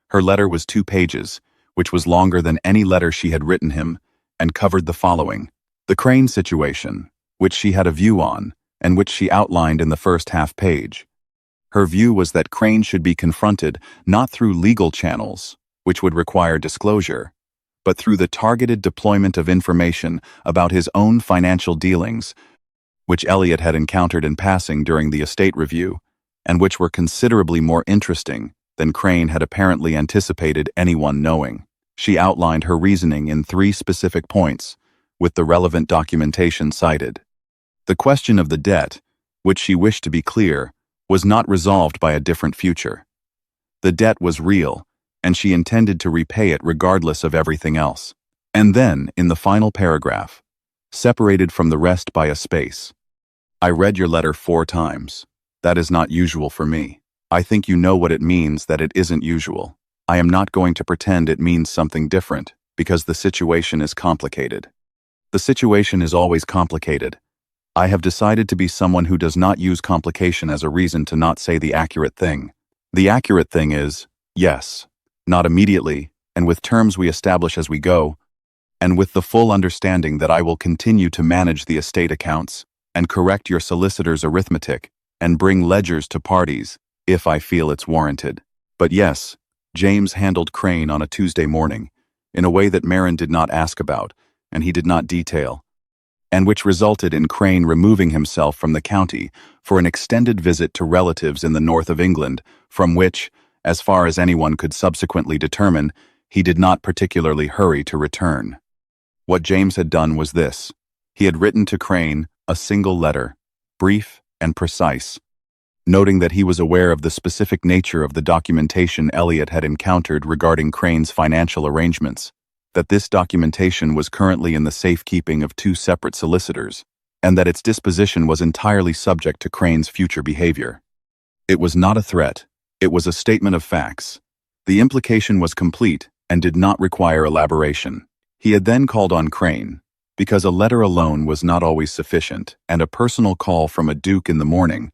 Her letter was 2 pages, which was longer than any letter she had written him, and covered the following: the Crane situation, which she had a view on, and which she outlined in the first half page. Her view was that Crane should be confronted not through legal channels, which would require disclosure, but through the targeted deployment of information about his own financial dealings, which Elliot had encountered in passing during the estate review, and which were considerably more interesting than Crane had apparently anticipated anyone knowing. She outlined her reasoning in 3 specific points, with the relevant documentation cited. The question of the debt, which she wished to be clear, was not resolved by a different future. The debt was real, and she intended to repay it regardless of everything else. And then, in the final paragraph, separated from the rest by a space: "I read your letter 4 times. That is not usual for me. I think you know what it means that it isn't usual. I am not going to pretend it means something different, because the situation is complicated. The situation is always complicated. I have decided to be someone who does not use complication as a reason to not say the accurate thing. The accurate thing is, yes, not immediately, and with terms we establish as we go, and with the full understanding that I will continue to manage the estate accounts, and correct your solicitor's arithmetic, and bring ledgers to parties, if I feel it's warranted. But yes, James handled Crane on a Tuesday morning, in a way that Marin did not ask about, and he did not detail, and which resulted in Crane removing himself from the county for an extended visit to relatives in the north of England, from which, as far as anyone could subsequently determine, he did not particularly hurry to return. What James had done was this: he had written to Crane a single letter, brief and precise, noting that he was aware of the specific nature of the documentation Elliot had encountered regarding Crane's financial arrangements, that this documentation was currently in the safekeeping of 2 separate solicitors, and that its disposition was entirely subject to Crane's future behavior. It was not a threat, it was a statement of facts. The implication was complete and did not require elaboration. He had then called on Crane, because a letter alone was not always sufficient, and a personal call from a duke in the morning,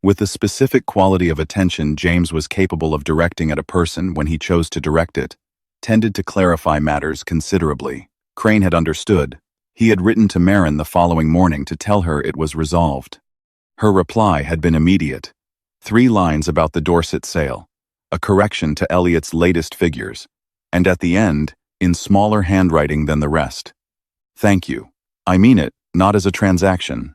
with the specific quality of attention James was capable of directing at a person when he chose to direct it, tended to clarify matters considerably. Crane had understood. He had written to Marin the following morning to tell her it was resolved. Her reply had been immediate. 3 lines about the Dorset sale, a correction to Elliot's latest figures, and at the end, in smaller handwriting than the rest: "Thank you. I mean it, not as a transaction."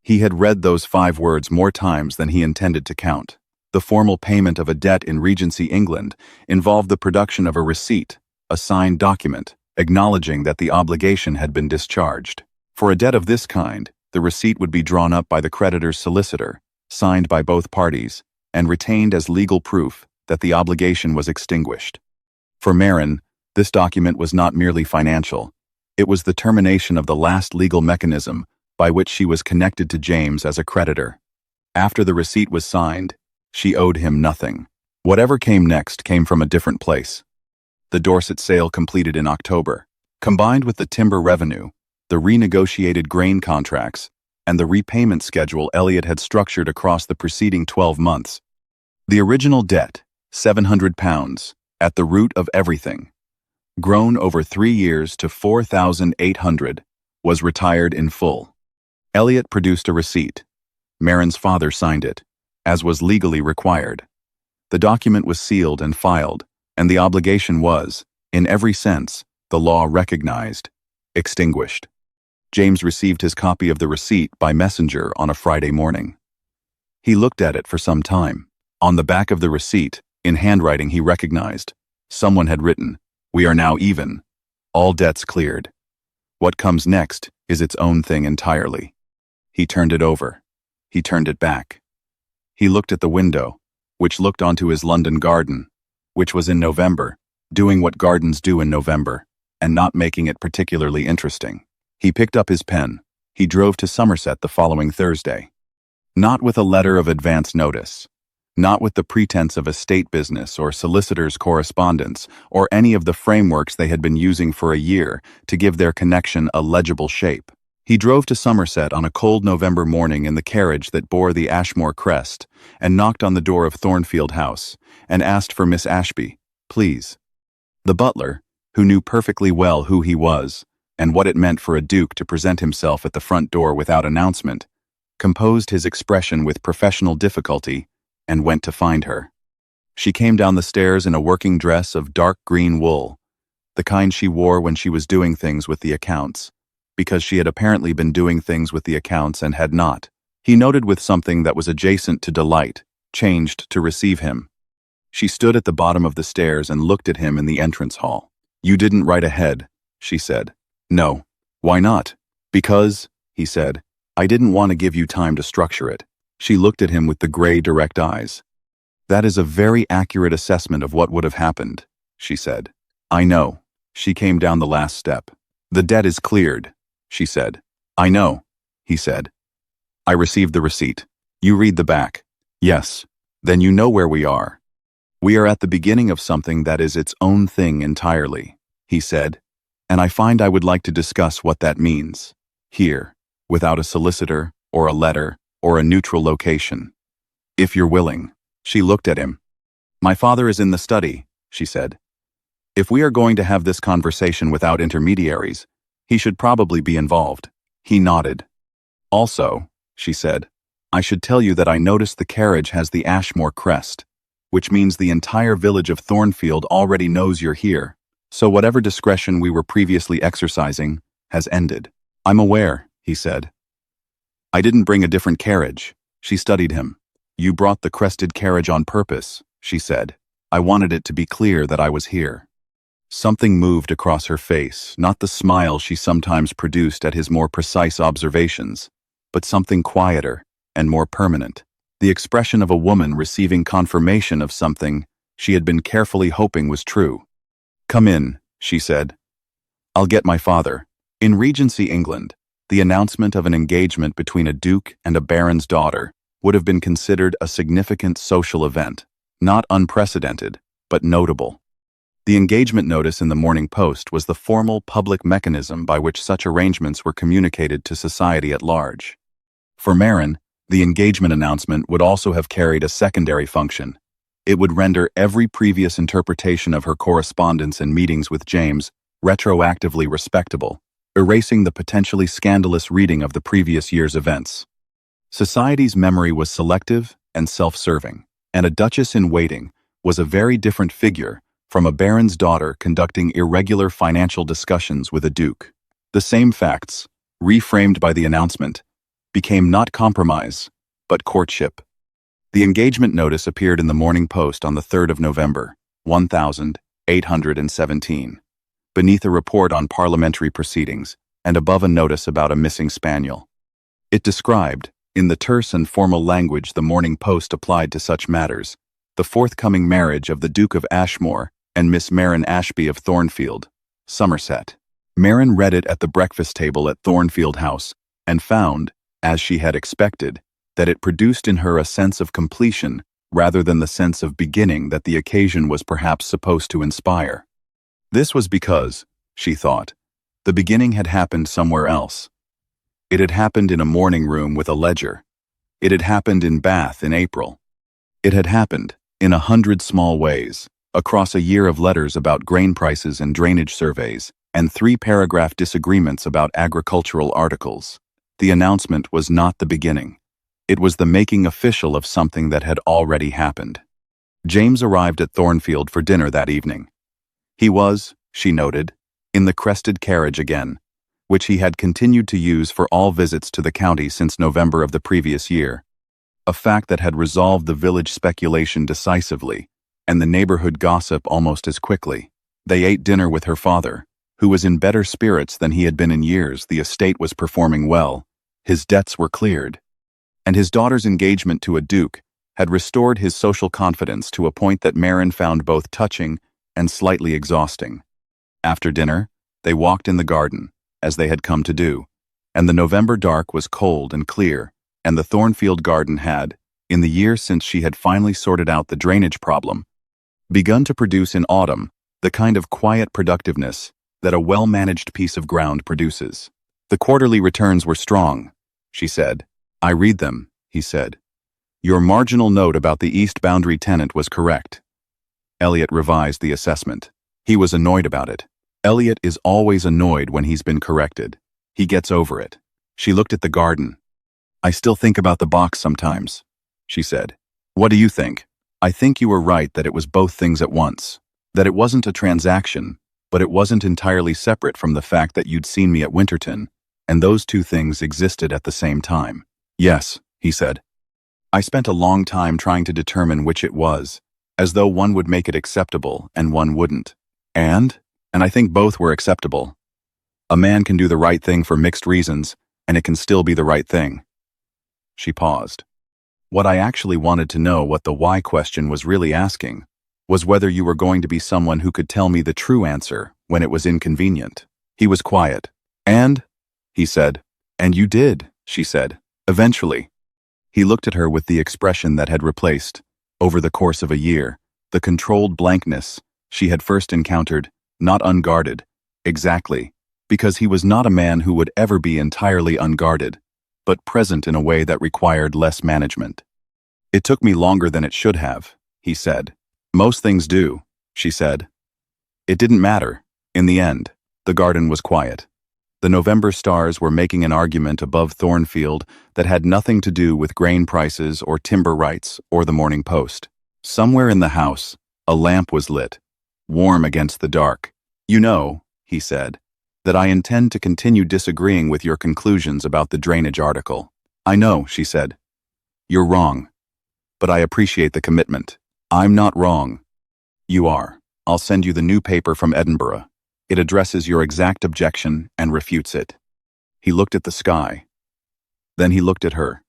He had read those 5 words more times than he intended to count. The formal payment of a debt in Regency England involved the production of a receipt, a signed document, acknowledging that the obligation had been discharged. For a debt of this kind, the receipt would be drawn up by the creditor's solicitor, signed by both parties, and retained as legal proof that the obligation was extinguished. For Marin, this document was not merely financial. It was the termination of the last legal mechanism by which she was connected to James as a creditor. After the receipt was signed, she owed him nothing. Whatever came next came from a different place. The Dorset sale completed in October. Combined with the timber revenue, the renegotiated grain contracts, and the repayment schedule Elliot had structured across the preceding 12 months. The original debt, £700, at the root of everything, grown over 3 years to £4,800, was retired in full. Elliot produced a receipt. Marin's father signed it, as was legally required. The document was sealed and filed, and the obligation was, in every sense, the law recognized, extinguished. James received his copy of the receipt by messenger on a Friday morning. He looked at it for some time. On the back of the receipt, in handwriting he recognized, someone had written, "We are now even. All debts cleared. What comes next is its own thing entirely." He turned it over. He turned it back. He looked at the window, which looked onto his London garden, which was in November, doing what gardens do in November, and not making it particularly interesting. He picked up his pen. He drove to Somerset the following Thursday. Not with a letter of advance notice. Not with the pretense of estate business or solicitor's correspondence or any of the frameworks they had been using for a year to give their connection a legible shape. He drove to Somerset on a cold November morning in the carriage that bore the Ashmore crest and knocked on the door of Thornfield House and asked for Miss Ashby, please. The butler, who knew perfectly well who he was and what it meant for a duke to present himself at the front door without announcement, composed his expression with professional difficulty and went to find her. She came down the stairs in a working dress of dark green wool, the kind she wore when she was doing things with the accounts, because she had apparently been doing things with the accounts and had not. He noted with something that was adjacent to delight, changed to receive him. She stood at the bottom of the stairs and looked at him in the entrance hall. "You didn't write ahead," she said. "No." "Why not?" "Because," he said, "I didn't want to give you time to structure it." She looked at him with the gray, direct eyes. "That is a very accurate assessment of what would have happened," she said. "I know." She came down the last step. "The debt is cleared," she said. "I know," he said. "I received the receipt. You read the back." "Yes." "Then you know where we are." "We are at the beginning of something that is its own thing entirely," he said, "and I find I would like to discuss what that means, here, without a solicitor, or a letter, or a neutral location. If you're willing." She looked at him. "My father is in the study," she said. "If we are going to have this conversation without intermediaries, he should probably be involved." He nodded. "Also," she said, "I should tell you that I noticed the carriage has the Ashmore crest, which means the entire village of Thornfield already knows you're here. So whatever discretion we were previously exercising has ended." "I'm aware," he said. "I didn't bring a different carriage." She studied him. "You brought the crested carriage on purpose," she said. "I wanted it to be clear that I was here." Something moved across her face, not the smile she sometimes produced at his more precise observations, but something quieter and more permanent. The expression of a woman receiving confirmation of something she had been carefully hoping was true. "Come in," she said. "I'll get my father." In Regency England, the announcement of an engagement between a duke and a baron's daughter would have been considered a significant social event, not unprecedented, but notable. The engagement notice in the Morning Post was the formal public mechanism by which such arrangements were communicated to society at large. For Marin, the engagement announcement would also have carried a secondary function. It would render every previous interpretation of her correspondence and meetings with James retroactively respectable, erasing the potentially scandalous reading of the previous year's events. Society's memory was selective and self-serving, and a duchess-in-waiting was a very different figure from a baron's daughter conducting irregular financial discussions with a duke. The same facts, reframed by the announcement, became not compromise, but courtship. The engagement notice appeared in the Morning Post on the 3rd of November, 1817, beneath a report on parliamentary proceedings and above a notice about a missing spaniel. It described, in the terse and formal language the Morning Post applied to such matters, the forthcoming marriage of the Duke of Ashmore and Miss Marin Ashby of Thornfield, Somerset. Marin read it at the breakfast table at Thornfield House and found, as she had expected, that it produced in her a sense of completion rather than the sense of beginning that the occasion was perhaps supposed to inspire. This was because, she thought, the beginning had happened somewhere else. It had happened in a morning room with a ledger. It had happened in Bath in April. It had happened, in 100 small ways, across a year of letters about grain prices and drainage surveys, and 3-paragraph disagreements about agricultural articles. The announcement was not the beginning. It was the making official of something that had already happened. James arrived at Thornfield for dinner that evening. He was, she noted, in the crested carriage again, which he had continued to use for all visits to the county since November of the previous year, a fact that had resolved the village speculation decisively, and the neighborhood gossip almost as quickly. They ate dinner with her father, who was in better spirits than he had been in years. The estate was performing well, his debts were cleared, and his daughter's engagement to a duke had restored his social confidence to a point that Marin found both touching and slightly exhausting. After dinner, they walked in the garden, as they had come to do, and the November dark was cold and clear, and the Thornfield garden had, in the year since she had finally sorted out the drainage problem, begun to produce in autumn the kind of quiet productiveness that a well-managed piece of ground produces. The quarterly returns were strong, she said. I read them, he said. Your marginal note about the east boundary tenant was correct. Elliot revised the assessment. He was annoyed about it. Elliot is always annoyed when he's been corrected. He gets over it. She looked at the garden. I still think about the box sometimes, she said. What do you think? I think you were right that it was both things at once. That it wasn't a transaction, but it wasn't entirely separate from the fact that you'd seen me at Winterton, and those two things existed at the same time. Yes, he said. I spent a long time trying to determine which it was, as though one would make it acceptable and one wouldn't. And I think both were acceptable. A man can do the right thing for mixed reasons, and it can still be the right thing. She paused. What I actually wanted to know, what the why question was really asking, was whether you were going to be someone who could tell me the true answer when it was inconvenient. He was quiet. And, he said. And you did, she said, eventually. He looked at her with the expression that had replaced, over the course of a year, the controlled blankness she had first encountered, not unguarded, exactly, because he was not a man who would ever be entirely unguarded, but present in a way that required less management. It took me longer than it should have, he said. Most things do, she said. It didn't matter. In the end, the garden was quiet. The November stars were making an argument above Thornfield that had nothing to do with grain prices or timber rights or the Morning Post. Somewhere in the house, a lamp was lit, warm against the dark. You know, he said, that I intend to continue disagreeing with your conclusions about the drainage article. I know, she said. You're wrong. But I appreciate the commitment. I'm not wrong. You are. I'll send you the new paper from Edinburgh. It addresses your exact objection and refutes it. He looked at the sky. Then he looked at her.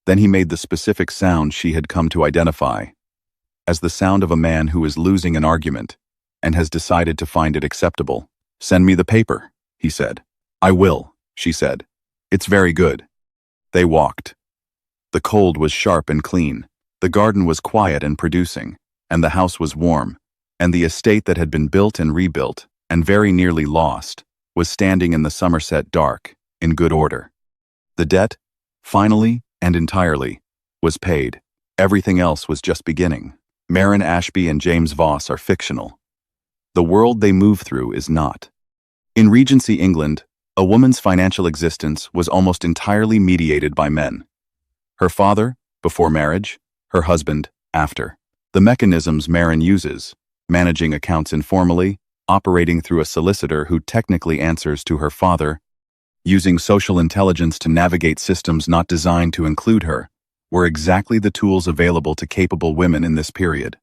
Then he made the specific sound she had come to identify as the sound of a man who is losing an argument and has decided to find it acceptable. Send me the paper, he said. I will, she said. It's very good. They walked. The cold was sharp and clean. The garden was quiet and producing, and the house was warm, and the estate that had been built and rebuilt, and very nearly lost, was standing in the Somerset dark, in good order. The debt, finally and entirely, was paid. Everything else was just beginning. Marin Ashby and James Voss are fictional. The world they move through is not. In Regency England, a woman's financial existence was almost entirely mediated by men. Her father, before marriage, her husband, after. The mechanisms Marin uses, managing accounts informally, operating through a solicitor who technically answers to her father, using social intelligence to navigate systems not designed to include her, were exactly the tools available to capable women in this period.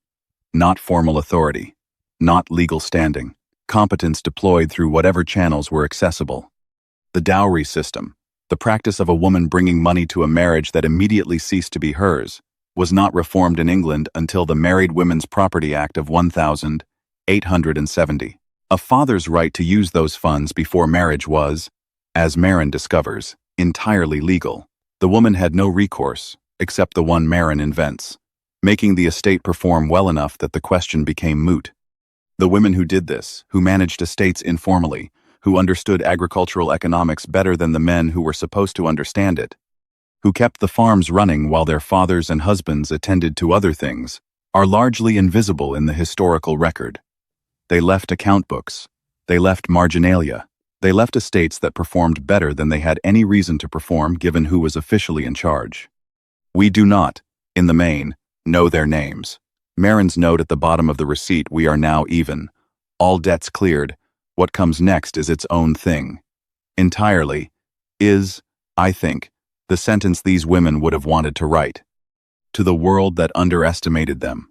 Not formal authority, not legal standing, competence deployed through whatever channels were accessible. The dowry system, the practice of a woman bringing money to a marriage that immediately ceased to be hers, was not reformed in England until the Married Women's Property Act of 1870. A father's right to use those funds before marriage was, as Marin discovers, entirely legal. The woman had no recourse, except the one Marin invents, making the estate perform well enough that the question became moot. The women who did this, who managed estates informally, who understood agricultural economics better than the men who were supposed to understand it, who kept the farms running while their fathers and husbands attended to other things, are largely invisible in the historical record. They left account books. They left marginalia. They left estates that performed better than they had any reason to perform given who was officially in charge. We do not, in the main, know their names. Marin's note at the bottom of the receipt, "We are now even. All debts cleared. What comes next is its own thing." Entirely is, I think, the sentence these women would have wanted to write. To the world that underestimated them.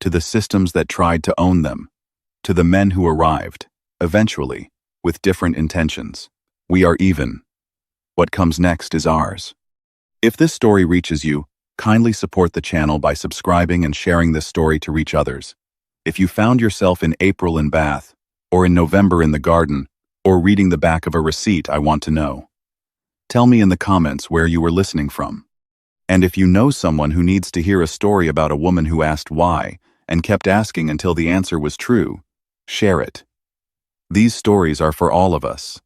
To the systems that tried to own them. To the men who arrived, eventually, with different intentions. We are even. What comes next is ours. If this story reaches you, kindly support the channel by subscribing and sharing this story to reach others. If you found yourself in April in Bath, or in November in the garden, or reading the back of a receipt, I want to know. Tell me in the comments where you were listening from. And if you know someone who needs to hear a story about a woman who asked why, and kept asking until the answer was true, share it. These stories are for all of us.